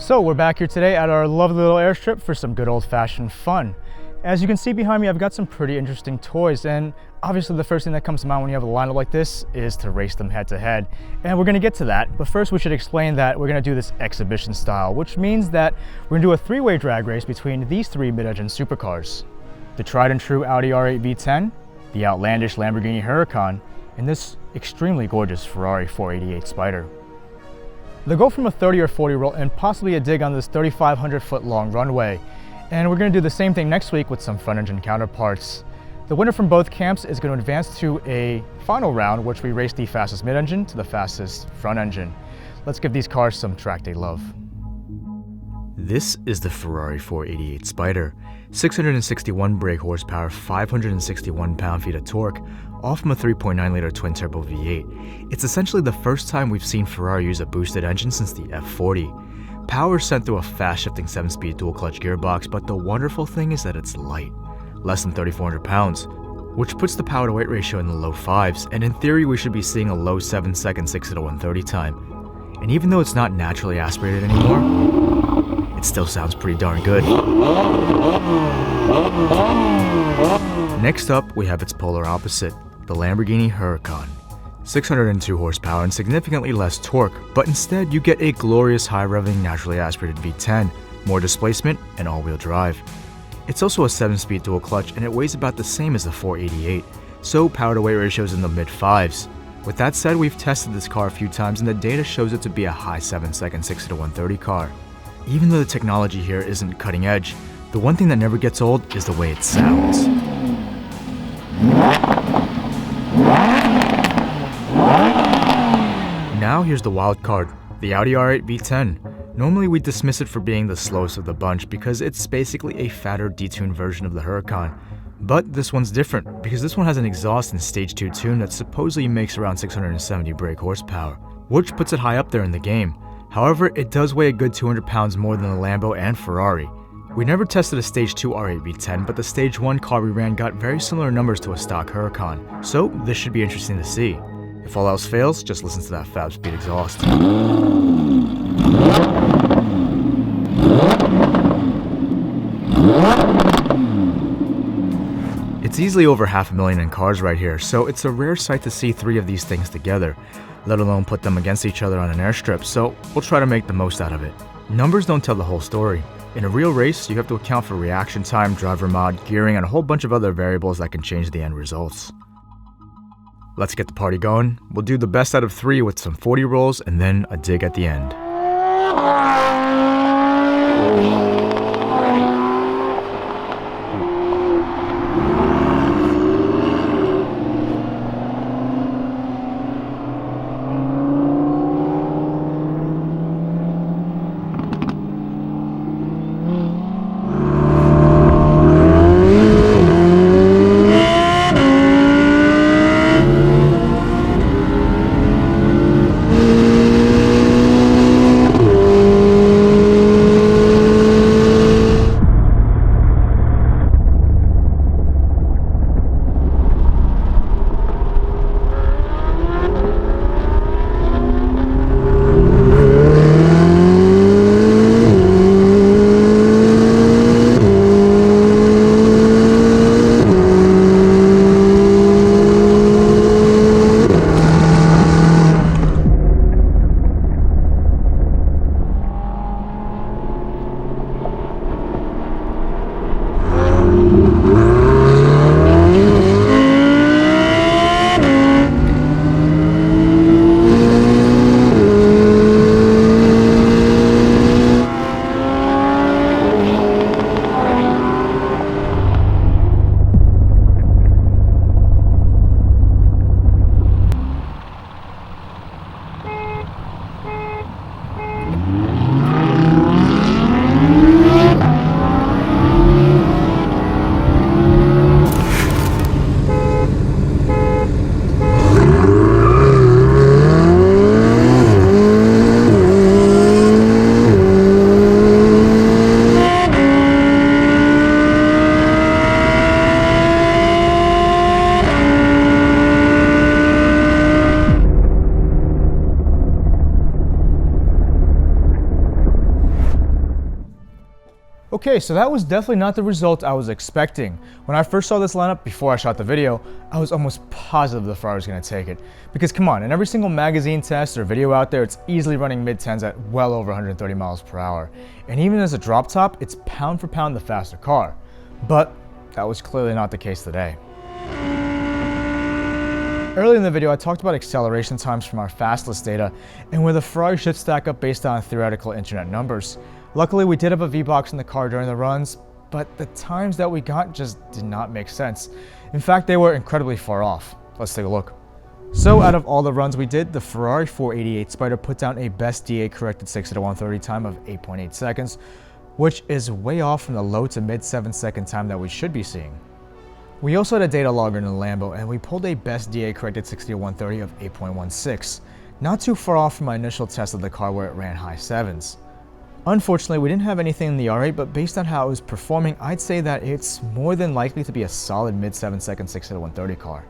So we're back here today at our lovely little airstrip for some good old-fashioned fun. As you can see behind me, I've got some pretty interesting toys, and obviously the first thing that comes to mind when you have a lineup like this is to race them head to head. And we're gonna get to that, but first we should explain that we're gonna do this exhibition style, which means that we're gonna do a three-way drag race between these three mid-engine supercars: the tried and true Audi R8 V10, the outlandish Lamborghini Huracan, and this extremely gorgeous Ferrari 488 Spider. They'll go from a 30 or 40 roll and possibly a dig on this 3,500 foot long runway. And we're going to do the same thing next week with some front engine counterparts. The winner from both camps is going to advance to a final round, which we race the fastest mid-engine to the fastest front engine. Let's give these cars some track day love. This is the Ferrari 488 Spider. 661 brake horsepower, 561 pound-feet of torque, all from a 3.9-liter twin-turbo V8. It's essentially the first time we've seen Ferrari use a boosted engine since the F40. Power is sent through a fast-shifting 7-speed dual-clutch gearbox, but the wonderful thing is that it's light, less than 3,400 pounds, which puts the power-to-weight ratio in the low 5s, and in theory we should be seeing a low 7-second 60-to-130 time. And even though it's not naturally aspirated anymore, it still sounds pretty darn good. Next up, we have its polar opposite, the Lamborghini Huracan. 602 horsepower and significantly less torque, but instead you get a glorious high-revving naturally aspirated V10, more displacement, and all-wheel drive. It's also a 7-speed dual-clutch and it weighs about the same as the 488, so power-to-weight ratio is in the mid-5s. With that said, we've tested this car a few times and the data shows it to be a high 7-second 60-to-130 car. Even though the technology here isn't cutting edge, the one thing that never gets old is the way it sounds. Now here's the wild card, the Audi R8 V10. Normally we dismiss it for being the slowest of the bunch because it's basically a fatter, detuned version of the Huracan. But this one's different because this one has an exhaust and stage 2 tune that supposedly makes around 670 brake horsepower, which puts it high up there in the game. However, it does weigh a good 200 pounds more than the Lambo and Ferrari. We never tested a Stage 2 R8 V10, but the Stage 1 car we ran got very similar numbers to a stock Huracan, so this should be interesting to see. If all else fails, just listen to that 5-speed exhaust. It's easily over 500,000 in cars right here, so it's a rare sight to see three of these things together, let alone put them against each other on an airstrip, so we'll try to make the most out of it. Numbers don't tell the whole story. In a real race, you have to account for reaction time, driver mod, gearing, and a whole bunch of other variables that can change the end results. Let's get the party going. We'll do the best out of 3 with some 40 rolls and then a dig at the end. Okay, so that was definitely not the result I was expecting. When I first saw this lineup before I shot the video, I was almost positive the Ferrari was going to take it. Because come on, in every single magazine test or video out there, it's easily running mid-10s at well over 130 miles per hour. And even as a drop top, it's pound for pound the faster car. But that was clearly not the case today. Earlier in the video, I talked about acceleration times from our fastless data and where the Ferrari should stack up based on theoretical internet numbers. Luckily, we did have a V-box in the car during the runs, but the times that we got just did not make sense. In fact, they were incredibly far off. Let's take a look. So out of all the runs we did, the Ferrari 488 Spider put down a best DA corrected 60-130 time of 8.8 seconds, which is way off from the low to mid 7-second time that we should be seeing. We also had a data logger in the Lambo, and we pulled a best DA corrected 60-130 of 8.16, not too far off from my initial test of the car where it ran high 7s. Unfortunately, we didn't have anything in the R8, but based on how it was performing, I'd say that it's more than likely to be a solid mid 7-second 60-130 car.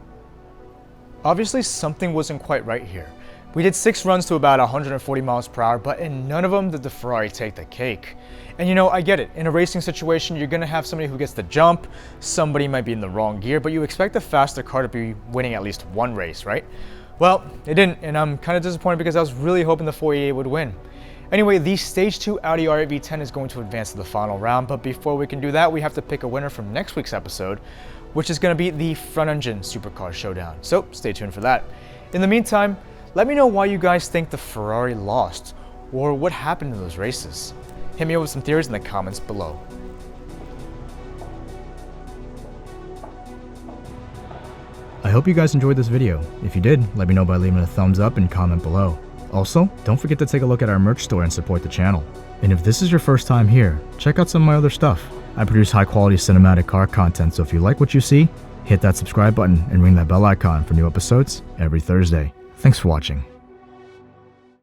Obviously, something wasn't quite right here. We did 6 runs to about 140 miles per hour, but in none of them did the Ferrari take the cake. And you know, I get it. In a racing situation, you're going to have somebody who gets the jump, somebody might be in the wrong gear, but you expect the faster car to be winning at least one race, right? Well, it didn't, and I'm kind of disappointed because I was really hoping the 488 would win. Anyway, the Stage 2 Audi R8 V10 is going to advance to the final round, but before we can do that, we have to pick a winner from next week's episode, which is going to be the front-engine Supercar Showdown. So stay tuned for that. In the meantime, let me know why you guys think the Ferrari lost, or what happened in those races. Hit me up with some theories in the comments below. I hope you guys enjoyed this video. If you did, let me know by leaving a thumbs up and comment below. Also, don't forget to take a look at our merch store and support the channel. And if this is your first time here, check out some of my other stuff. I produce high quality cinematic car content, so if you like what you see, hit that subscribe button and ring that bell icon for new episodes every Thursday. Thanks for watching.